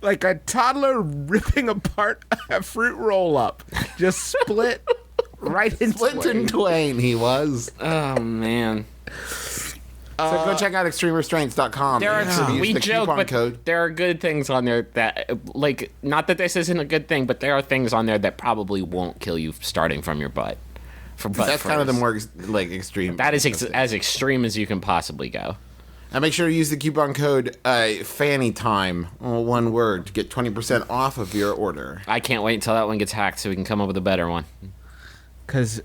like a toddler ripping apart a fruit roll-up. Just split right in Clinton twain. Twain, he was. Oh man. So go check out extremerestraints.com. There are and use we the joke, coupon but code. there are good things on there that like not that this isn't a good thing, but there are things on there that probably won't kill you starting from your butt. From butt That's kind of the first. more extreme. That is as extreme as you can possibly go. And make sure to use the coupon code Fanny Time, all one word, to get 20% off of your order. I can't wait until that one gets hacked so we can come up with a better one. Because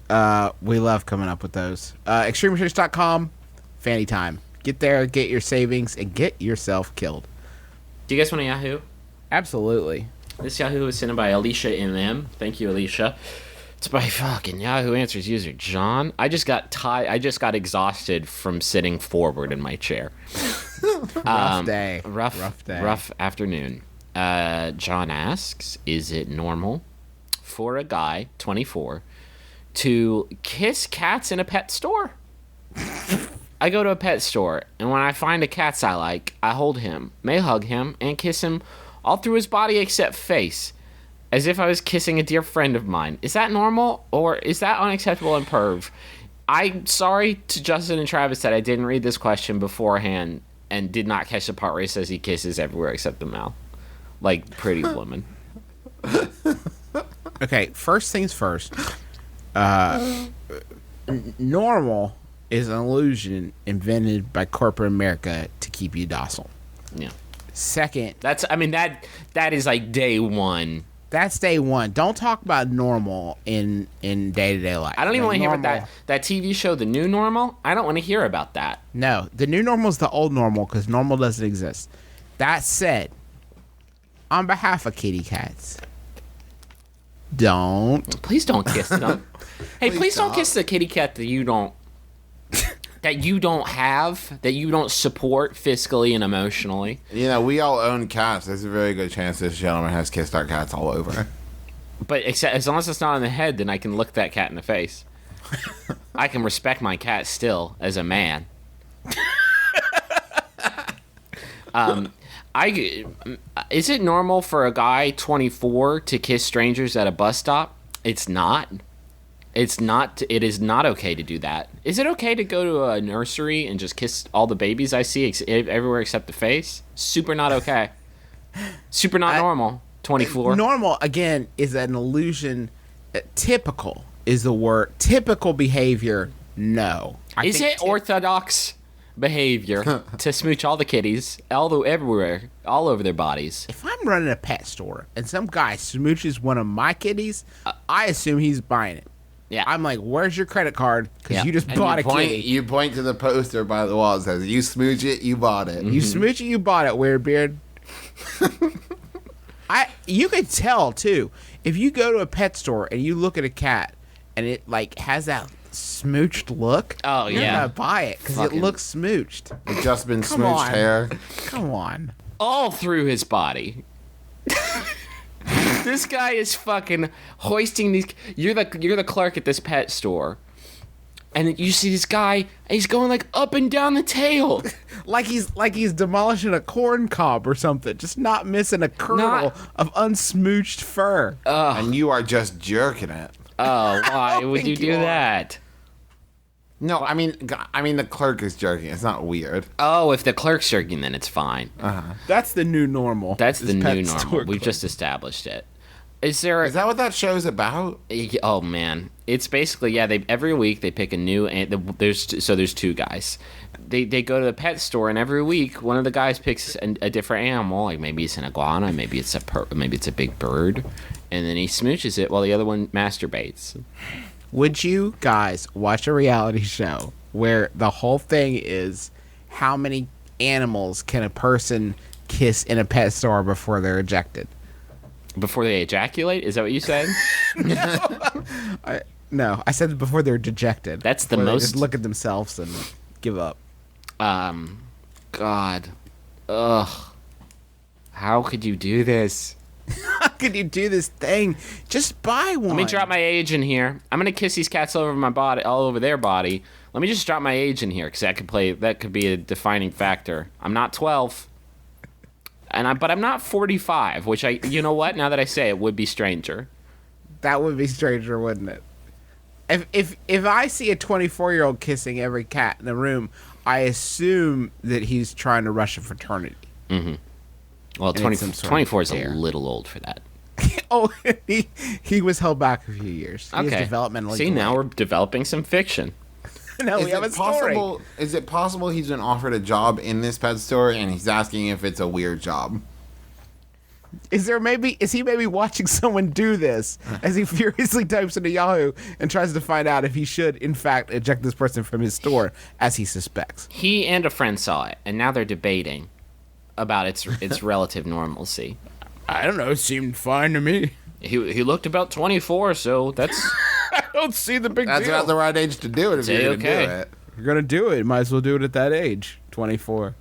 we love coming up with those. ExtremeResearch.com, Fanny Time. Get there, get your savings, and get yourself killed. Do you guys want a Yahoo? Absolutely. This Yahoo was sent in by Alicia MM. Thank you, Alicia. It's by fucking Yahoo Answers user John. I just got exhausted from sitting forward in my chair. Rough day. Rough day. Rough afternoon. John asks, is it normal for a guy, 24, to kiss cats in a pet store? I go to a pet store, and when I find a cat I like, I hold him, may hug him, and kiss him all through his body except face, as if I was kissing a dear friend of mine. Is that normal, or is that unacceptable and perv? I'm sorry to Justin and Travis that I didn't read this question beforehand and did not catch the part where he says he kisses everywhere except the mouth. Like Pretty Woman. Okay, first things first. Normal is an illusion invented by corporate America to keep you docile. Yeah. Second, That is like day one. that's day one. Don't talk about normal in day-to-day life. I don't even Like, want to hear about normal- that TV show, The New Normal. I don't want to hear about that. No, the new normal is the old normal because normal doesn't exist. That said, on behalf of kitty cats, don't. Please don't kiss them. Hey, please don't don't. kiss the kitty cat that you don't have, that you don't support fiscally and emotionally. You know, we all own cats. There's a very good chance this gentleman has kissed our cats all over. But except as long as it's not on the head, then I can look that cat in the face. I can respect my cat still as a man. Is it normal for a guy 24 to kiss strangers at a bus stop? It's not. It's not. It is not okay to do that. Is it okay to go to a nursery and just kiss all the babies I see everywhere except the face? Super not okay. Super not normal. 24. Normal, again, is an illusion. Typical is the word. Typical behavior, no. Is it orthodox behavior to smooch all the kitties everywhere, all over their bodies? If I'm running a pet store and some guy smooches one of my kitties, I assume he's buying it. Yeah. I'm like, where's your credit card? Because Yeah. you just And bought a point, kitty. you point to the poster by the wall that says, "You smooch it, you bought it." You smooch it, you bought it, weird beard. You could tell too if you go to a pet store and you look at a cat and it like has that smooched look. Oh, you're yeah. gonna buy it because it Fucking- looks smooched. It's just been Come smooched on. hair. Come on. All through his body. This guy is fucking hoisting these. You're the clerk at this pet store, and you see this guy, and he's going like up and down the tail. Like he's demolishing a corn cob or something, just not missing a kernel of unsmooched fur. And you are just jerking it. Oh, why would you think do you are. that? No, I mean the clerk is jerking. It's not weird. Oh, if the clerk's jerking, then it's fine. That's the new normal. That's the is pet new store normal. We've clerk. just established it. Is there? Is that what that show's about? Oh man, it's basically They every week they pick a new. There's two guys. They go to the pet store, and every week one of the guys picks a different animal. Like maybe it's an iguana, maybe it's a big bird, and then he smooches it while the other one masturbates. Would you guys watch a reality show where the whole thing is how many animals can a person kiss in a pet store before they're ejected? Before they ejaculate? Is that what you said? No, I said before they're dejected. That's the Before they most- just look at themselves and give up. God. Ugh. How could you do this? How could you do this thing? Just buy one. Let me drop my age in here. I'm gonna kiss these cats all over my body, all over their body. Let me just drop my age in here, because that could be a defining factor. I'm not 12, but I'm not 45, which you know what? Now that I say it, would be stranger. That would be stranger, wouldn't it? If I see a 24-year-old kissing every cat in the room, I assume that he's trying to rush a fraternity. Well, And it's some sort of 24 is a dare. little old for that. Oh, he was held back a few years. He Okay. is developmentally See, now delayed. we're developing some fiction. Now we have a story. Is it possible he's been offered a job in this pet store and he's asking if it's a weird job? Is he maybe watching someone do this as he furiously types into Yahoo and tries to find out if he should in fact eject this person from his store as he suspects? He and a friend saw it, and now they're debating about its relative normalcy. I don't know. It seemed fine to me. He looked about 24, so that's I don't see the big That's deal. about the right age to do it if Say you're gonna okay. do it. If you're gonna do it, might as well do it at that age, 24.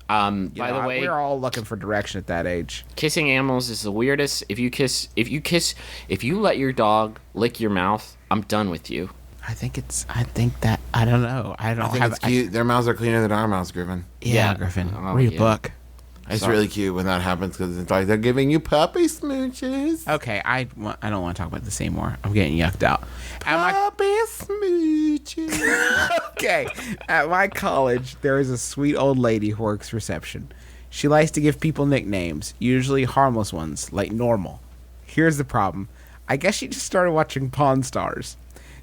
by the way, we're all looking for direction at that age. kissing animals is the weirdest. If you let your dog lick your mouth, I'm done with you. I think that I don't know. I don't I think have. it's cute. Their mouths are cleaner than our mouths, Griffin. Yeah, Yeah. Griffin. Oh, read a yeah. book. It's really cute when that happens because it's like they're giving you puppy smooches. Okay, I don't want to talk about this anymore. I'm getting yucked out. Puppy smooches. Okay, at my college, there is a sweet old lady who works reception. She likes to give people nicknames, usually harmless ones, like Normal. Here's the problem. I guess she just started watching Pawn Stars.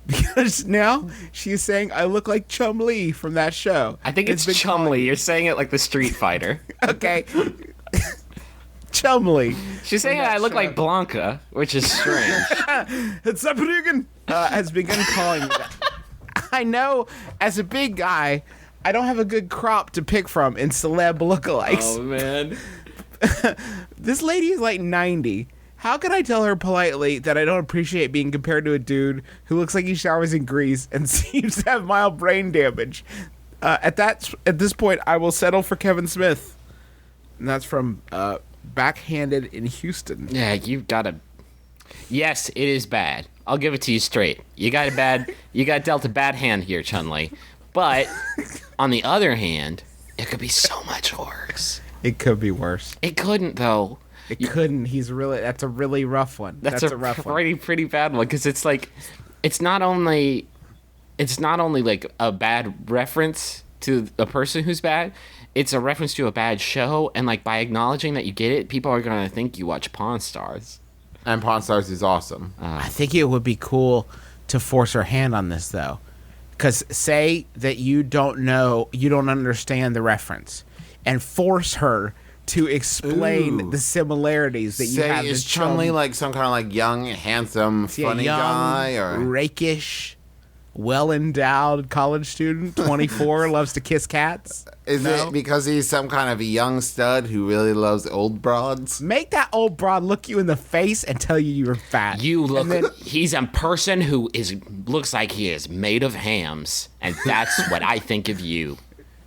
Because now she's saying I look like Chun-Li from that show. I think it's been Chun-Li. You're saying it like the Street Fighter. Okay. Chun-Li. She's saying I look like Blanca, which is strange. Zabruggen has begun calling me that. I know, as a big guy, I don't have a good crop to pick from in celeb lookalikes. Oh man. This lady is like 90. How can I tell her politely that I don't appreciate being compared to a dude who looks like he showers in grease and seems to have mild brain damage? At this point, I will settle for Kevin Smith. And that's from Backhanded in Houston. Yeah, you gotta. Yes, it is bad. I'll give it to you straight. You got dealt a bad hand here, Chun-Li. But on the other hand, it could be so much worse. It could be worse. It couldn't though. It couldn't. That's a really rough one. That's a rough one. pretty bad one because it's like, it's not only like a bad reference to a person who's bad. it's a reference to a bad show, and like by acknowledging that you get it, people are gonna think you watch Pawn Stars. And Pawn Stars is awesome. I think it would be cool to force her hand on this, though. Because say that you don't understand the reference, and force her to explain Ooh. the similarities that you Say, have. is to Chun-Li like some kind of like young, handsome, See, a funny young, guy? Or rakish, well-endowed college student, 24, loves to kiss cats? is No? it because he's some kind of a young stud who really loves old broads? Make that old broad look you in the face and tell you you're fat. You look. And then- He's a person who looks like he is made of hams, and that's what I think of you.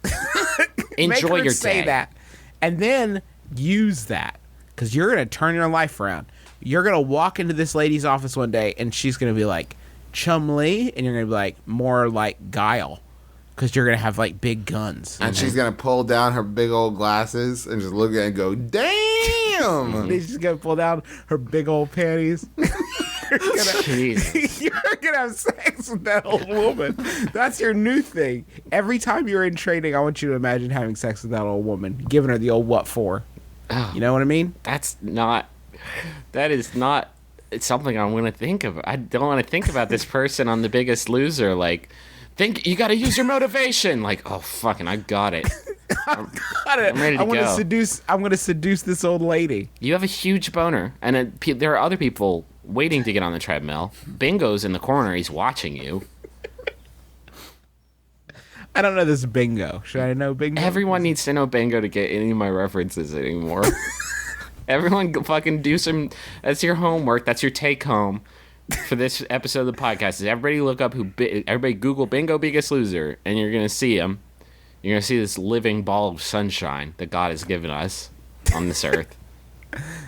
Make Enjoy her your say day. that, and then use that, because you're gonna turn your life around. You're gonna walk into this lady's office one day, and she's gonna be like Chun-Li, and you're gonna be like more like Guile, because you're gonna have like big guns. And she's gonna pull down her big old glasses and just look at it and go, "Damn!" She's gonna pull down her big old panties. Jesus. You're gonna have sex with that old woman. That's your new thing. Every time you're in training, I want you to imagine having sex with that old woman, giving her the old what for. Oh. You know what I mean? That is not. It's something I want to think of. I don't want to think about this person on The Biggest Loser. Like, you got to use your motivation. Like, oh fucking, I got it. Got it. I'm ready to I'm gonna go. seduce. I'm gonna seduce this old lady. You have a huge boner, and there are other people waiting to get on the treadmill. Bingo's in the corner. He's watching you. I don't know this bingo. Should I know bingo? Everyone needs to know Bingo to get any of my references anymore. Everyone fucking do some. That's your homework. That's your take home for this episode of the podcast. Is everybody look up everybody Google Bingo Biggest Loser, and you're gonna see him. You're gonna see this living ball of sunshine that God has given us on this earth.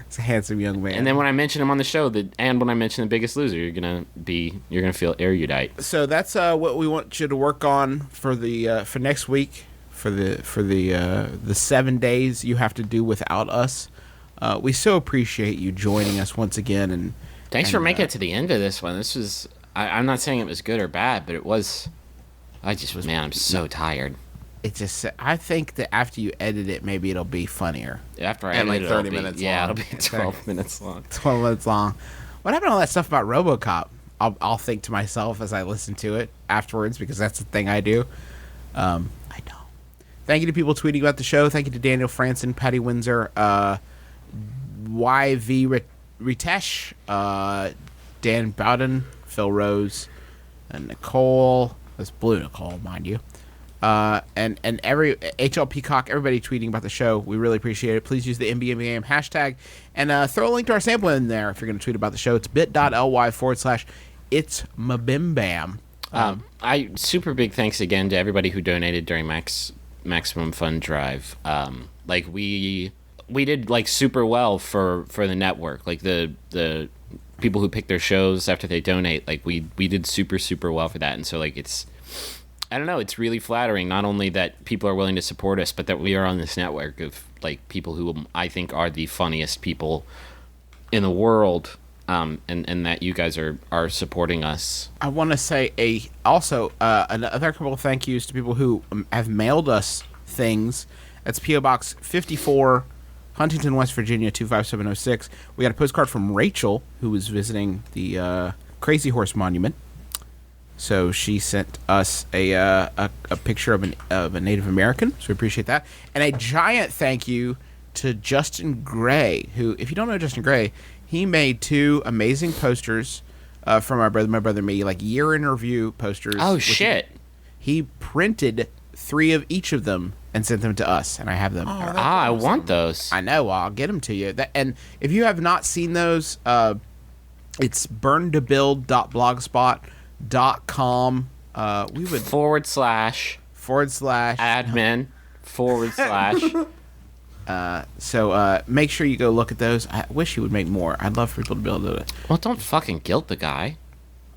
It's a handsome young man. And then when I mention him on the show, and when I mention The Biggest Loser, you're gonna feel erudite. So that's what we want you to work on for the for next week for the 7 days you have to do without us. We so appreciate you joining us once again, and Thanks for making it to the end of this one. This was I'm not saying it was good or bad, but it was. I just was I'm so tired. it just I think that after you edit it, maybe it'll be funnier. After I And like edit it, 30 it'll be- minutes Yeah, long. it'll be 12 minutes long. 12 minutes long. What happened to all that stuff about RoboCop? I'll think to myself as I listen to it afterwards, because that's the thing I do. I don't. Thank you to people tweeting about the show. Thank you to Daniel Franson, Patty Windsor, YV Ritesh, Dan Bowden, Phil Rose, and Nicole. That's Blue Nicole, mind you. And every HL Peacock, everybody tweeting about the show. We really appreciate it. Please use the MBMBaM hashtag and throw a link to our sample in there if you're going to tweet about the show. It's bit.ly/it's MBMBaM. I super big thanks again to everybody who donated during Maximum Fund Drive. Like we did like super well for the network. Like the people who pick their shows after they donate, like we did super well for that. And so like it's, I don't know, it's really flattering not only that people are willing to support us, but that we are on this network of like people who I think are the funniest people in the world. And that you guys are supporting us. I want to say another couple of thank yous to people who have mailed us things. That's P.O. Box 54, Huntington, West Virginia 25706. We got a postcard from Rachel, who was visiting the Crazy Horse Monument. So she sent us a picture of a Native American, so we appreciate that. And a giant thank you to Justin Gray, who, if you don't know Justin Gray, he made 2 amazing posters for my brother, me, like year in review posters. Oh, shit. He printed 3 of each of them and sent them to us, and I have them. I want those. I know. I'll get them to you. And if you have not seen those, it's burntobuild.blogspot.com. We would / admin / So make sure you go look at those. I wish you would make more. I'd love for people to be able to do it. Well, don't fucking guilt the guy.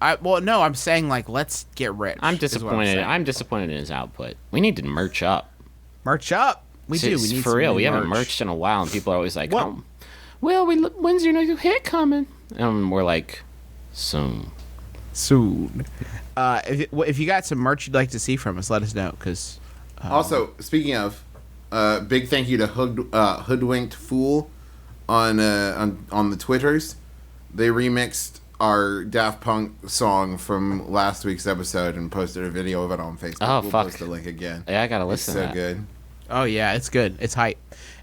No, I'm saying, like, let's get rich. I'm is what disappointed. saying. I'm disappointed in his output. We need to merch up. Merch up. We do. We need for some real. new We haven't merch. merched in a while, and people are always like, Well- "Well, when's your new hit coming?" And we're like, "Soon." Soon. If you got some merch you'd like to see from us, let us know. Because Also, speaking of, Big thank you to Hoodwinked Fool on the Twitters. They remixed our Daft Punk song from last week's episode and posted a video of it on Facebook. Oh, we'll fuck. post the link again. Yeah, I gotta It's listen so to that. good. Oh yeah, it's good. It's hype.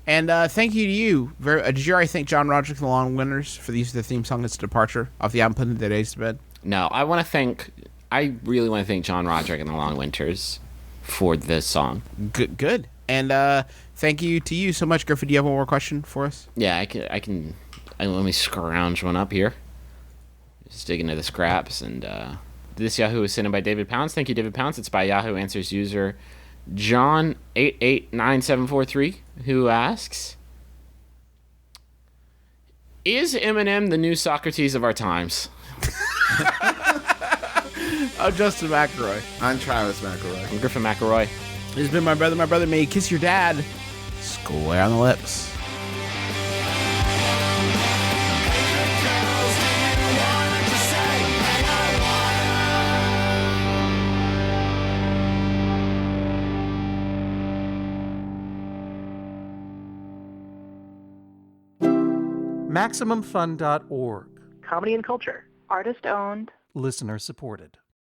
And thank you to you. Did you already thank John Roderick and the Long Winters for the use of the theme song? It's Departure off the album Putting the Days to Bed. No, I really want to thank John Roderick and the Long Winters for this song. Good. And thank you to you so much, Griffin. Do you have one more question for us? Yeah, I can. Let me scrounge one up here. Just dig into the scraps. And this Yahoo is sent in by David Pounds. Thank you, David Pounds. It's by Yahoo Answers user John889743, who asks, is Eminem the new Socrates of our times? I'm Justin McElroy. I'm Travis McElroy. I'm Griffin McElroy. This has been my brother. My brother may kiss your dad square on the lips. MaximumFun.org. Comedy and culture. Artist owned. Listener supported.